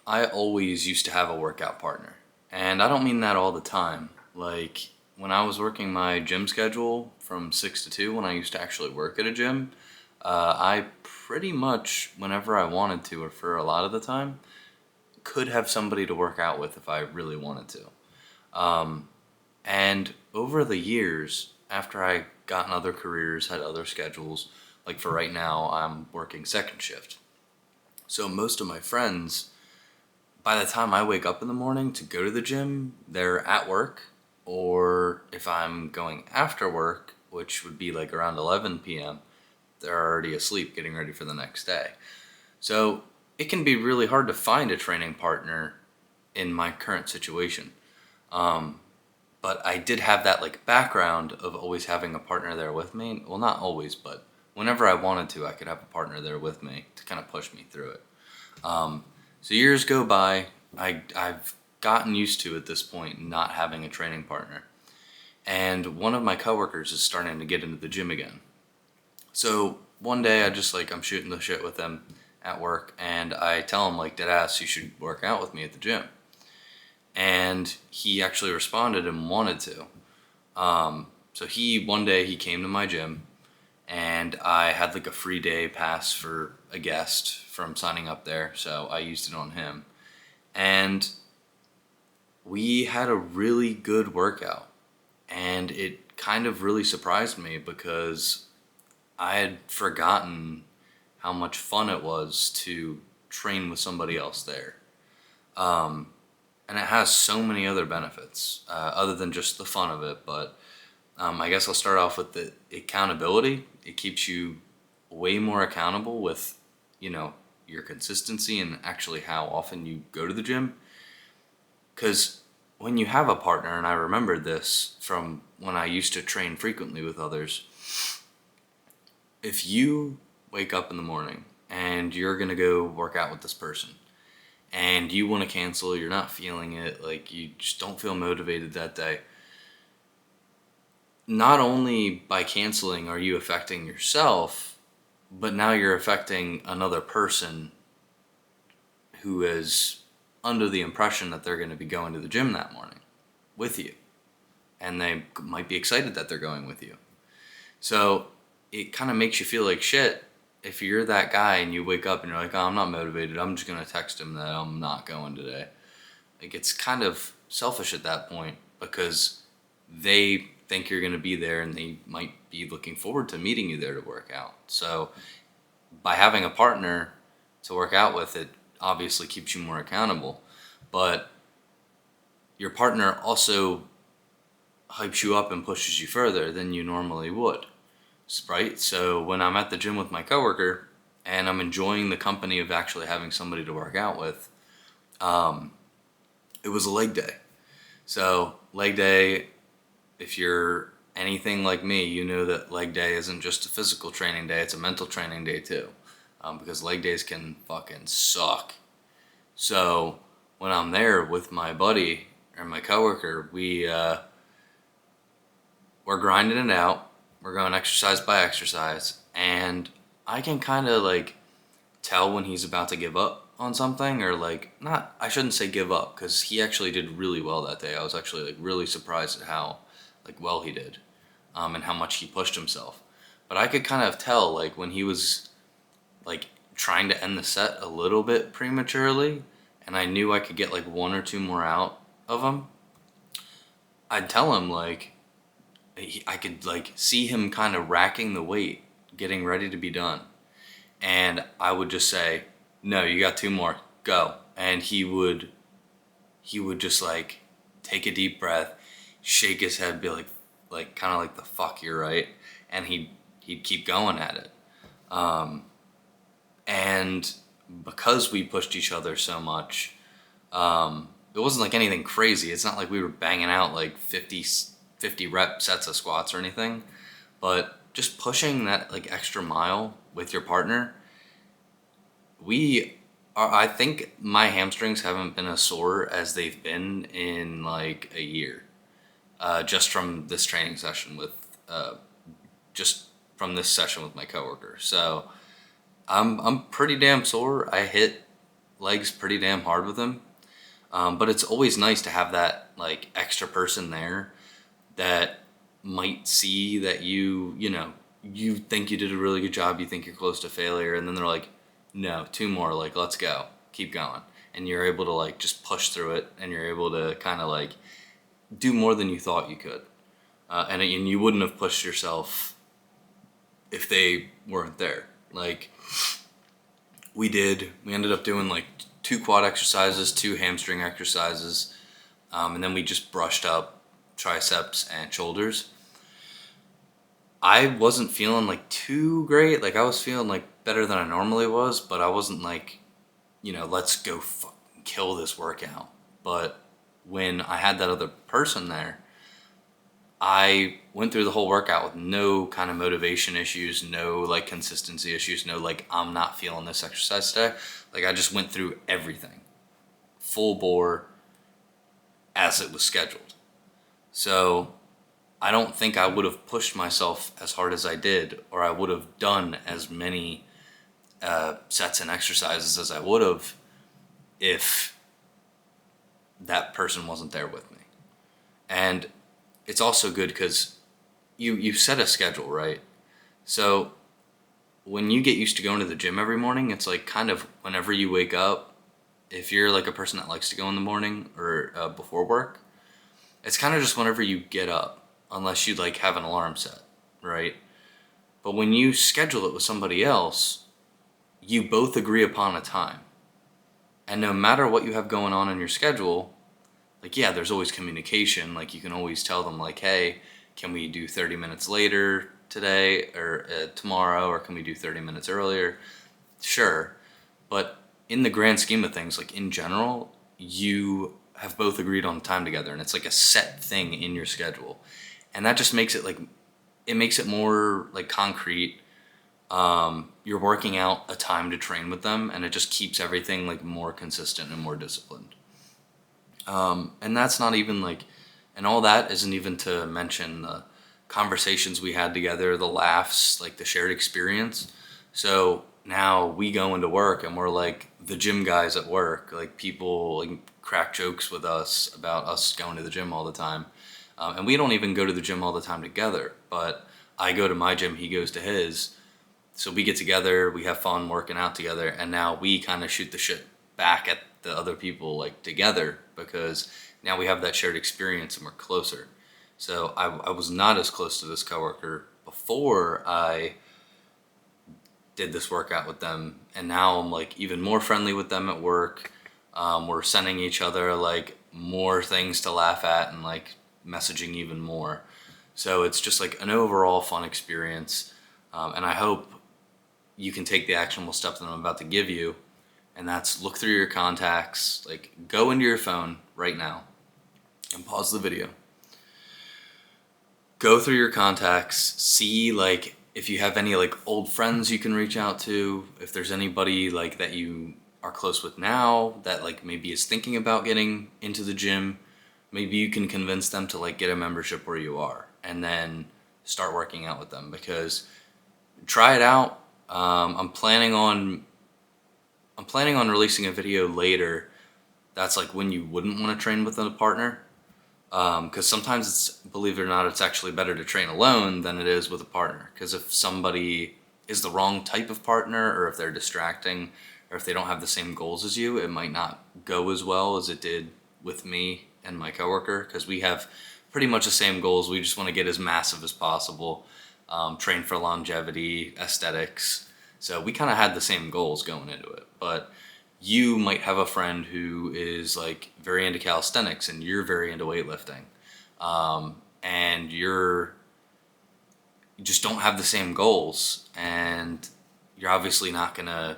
I always used to have a workout partner. And I don't mean that all the time. Like, when I was working my gym schedule from 6 to 2, when I used to actually work at a gym, I pretty much, whenever I wanted to, or for a lot of the time, could have somebody to work out with if I really wanted to. And over the years, after I got in other careers, had other schedules, like for right now, I'm working second shift. So most of my friends, by the time I wake up in the morning to go to the gym, they're at work. Or if I'm going after work, which would be like around 11 p.m., they're already asleep getting ready for the next day. So it can be really hard to find a training partner in my current situation. Um, but I did have that like background of always having a partner there with me. Well, not always, but whenever I wanted to, I could have a partner there with me to kind of push me through it. Um, so years go by. I've gotten used to at this point not having a training partner. And one of my coworkers is starting to get into the gym again. So one day I just like I'm shooting the shit with him at work and I tell him like dead ass you should work out with me at the gym. And he actually responded and wanted to. So he one day he came to my gym and I had like a free day pass for a guest from signing up there, so I used it on him. And we had a really good workout. And it kind of really surprised me because I had forgotten how much fun it was to train with somebody else there. Um, and it has so many other benefits other than just the fun of it. But I guess I'll start off with the accountability. It keeps you way more accountable with, you know, your consistency and actually how often you go to the gym. Because when you have a partner, and I remembered this from when I used to train frequently with others, if you wake up in the morning and you're going to go work out with this person and you want to cancel, you're not feeling it, like you just don't feel motivated that day, not only by canceling are you affecting yourself, but now you're affecting another person who is under the impression that they're going to be going to the gym that morning with you. And they might be excited that they're going with you. So it kind of makes you feel like shit if you're that guy and you wake up and you're like, oh, I'm not motivated. I'm just going to text him that I'm not going today. Like, it's kind of selfish at that point because they think you're going to be there and they might be looking forward to meeting you there to work out. So by having a partner to work out with, it obviously keeps you more accountable. But your partner also hypes you up and pushes you further than you normally would, right? So when I'm at the gym with my coworker and I'm enjoying the company of actually having somebody to work out with, um, it was a leg day. So leg day, if you're anything like me, you know that leg day isn't just a physical training day, it's a mental training day too. Because leg days can fucking suck. So when I'm there with my buddy or my coworker, we're grinding it out. We're going exercise by exercise, and I can kind of like tell when he's about to give up on something, or like not. I shouldn't say give up because he actually did really well that day. I was actually like really surprised at how like well he did, and how much he pushed himself. But I could kind of tell like when he was like trying to end the set a little bit prematurely, and I knew I could get like one or two more out of him. I'd tell him like I could like see him kind of racking the weight, getting ready to be done, and I would just say, "No, you got two more, go." And he would just like take a deep breath, shake his head, be like kind of like the fuck, you're right, and he'd keep going at it. Um, and because we pushed each other so much, it wasn't like anything crazy. It's not like we were banging out like 50 rep sets of squats or anything, but just pushing that like extra mile with your partner, we are, I think my hamstrings haven't been as sore as they've been in like a year, just from this training session with, just from this session with my coworker. So I'm pretty damn sore. I hit legs pretty damn hard with him. But it's always nice to have that like extra person there that might see that you think you did a really good job, you think you're close to failure, and then they're like, no, two more, like, let's go, keep going. And you're able to like just push through it, and you're able to kind of like do more than you thought you could. And you wouldn't have pushed yourself if they weren't there. Like, we ended up doing like 2 quad exercises, 2 hamstring exercises, and then we just brushed up triceps and shoulders. I wasn't feeling like too great. Like, I was feeling like better than I normally was, but I wasn't like, let's go fucking kill this workout. But when I had that other person there, I went through the whole workout with no kind of motivation issues, no like consistency issues, no like I'm not feeling this exercise today. Like, I just went through everything full bore as it was scheduled. So I don't think I would have pushed myself as hard as I did, or I would have done as many sets and exercises as I would have if that person wasn't there with me. And it's also good because you set a schedule, right? So when you get used to going to the gym every morning, it's like kind of whenever you wake up, if you're like a person that likes to go in the morning or before work, it's kind of just whenever you get up, unless you like have an alarm set, right? But when you schedule it with somebody else, you both agree upon a time. And no matter what you have going on in your schedule, like, yeah, there's always communication. Like, you can always tell them like, hey, can we do 30 minutes later today or tomorrow, or can we do 30 minutes earlier? Sure. But in the grand scheme of things, like in general, you have both agreed on time together, and it's like a set thing in your schedule. And that just makes it like, it makes it more like concrete. You're working out a time to train with them, and it just keeps everything like more consistent and more disciplined. And that's not even like, and all that isn't even to mention the conversations we had together, the laughs, like the shared experience. So now we go into work and we're like the gym guys at work. Like, people like crack jokes with us about us going to the gym all the time. And we don't even go to the gym all the time together, but I go to my gym, he goes to his. So we get together, we have fun working out together, and now we kind of shoot the shit back at the other people like together, because now we have that shared experience and we're closer. So I was not as close to this coworker before I did this workout with them, and now I'm like even more friendly with them at work. We're sending each other like more things to laugh at and like messaging even more. So it's just like an overall fun experience, and I hope you can take the actionable steps that I'm about to give you, and that's look through your contacts. Like, go into your phone right now and pause the video. Go through your contacts, see like if you have any like old friends you can reach out to, if there's anybody like that you are close with now that like maybe is thinking about getting into the gym. Maybe you can convince them to like get a membership where you are, and then start working out with them, because try it out. I'm planning on releasing a video later that's like when you wouldn't want to train with a partner, because sometimes it's, believe it or not, it's actually better to train alone than it is with a partner, because if somebody is the wrong type of partner, or if they're distracting, or if they don't have the same goals as you, it might not go as well as it did with me and my coworker, because we have pretty much the same goals. We just want to get as massive as possible, train for longevity, aesthetics. So we kind of had the same goals going into it. But you might have a friend who is like very into calisthenics, and you're very into weightlifting, and you just don't have the same goals, and you're obviously not gonna.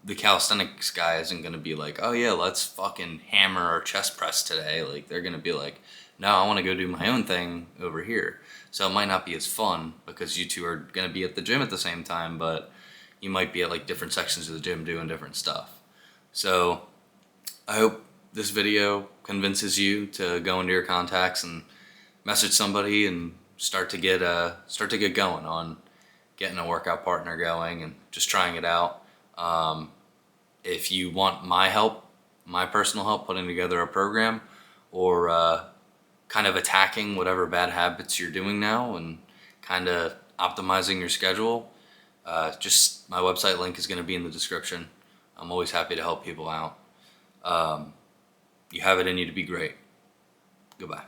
The calisthenics guy isn't going to be like, oh yeah, let's fucking hammer or chest press today. Like, they're going to be like, no, I want to go do my own thing over here. So it might not be as fun, because you two are going to be at the gym at the same time, but you might be at like different sections of the gym doing different stuff. So I hope this video convinces you to go into your contacts and message somebody and start to get going on getting a workout partner going and just trying it out. if you want my help, my personal help putting together a program, or kind of attacking whatever bad habits you're doing now and kind of optimizing your schedule, just my website link is going to be in the description. I'm always happy to help people out. You have it in you to be great. Goodbye.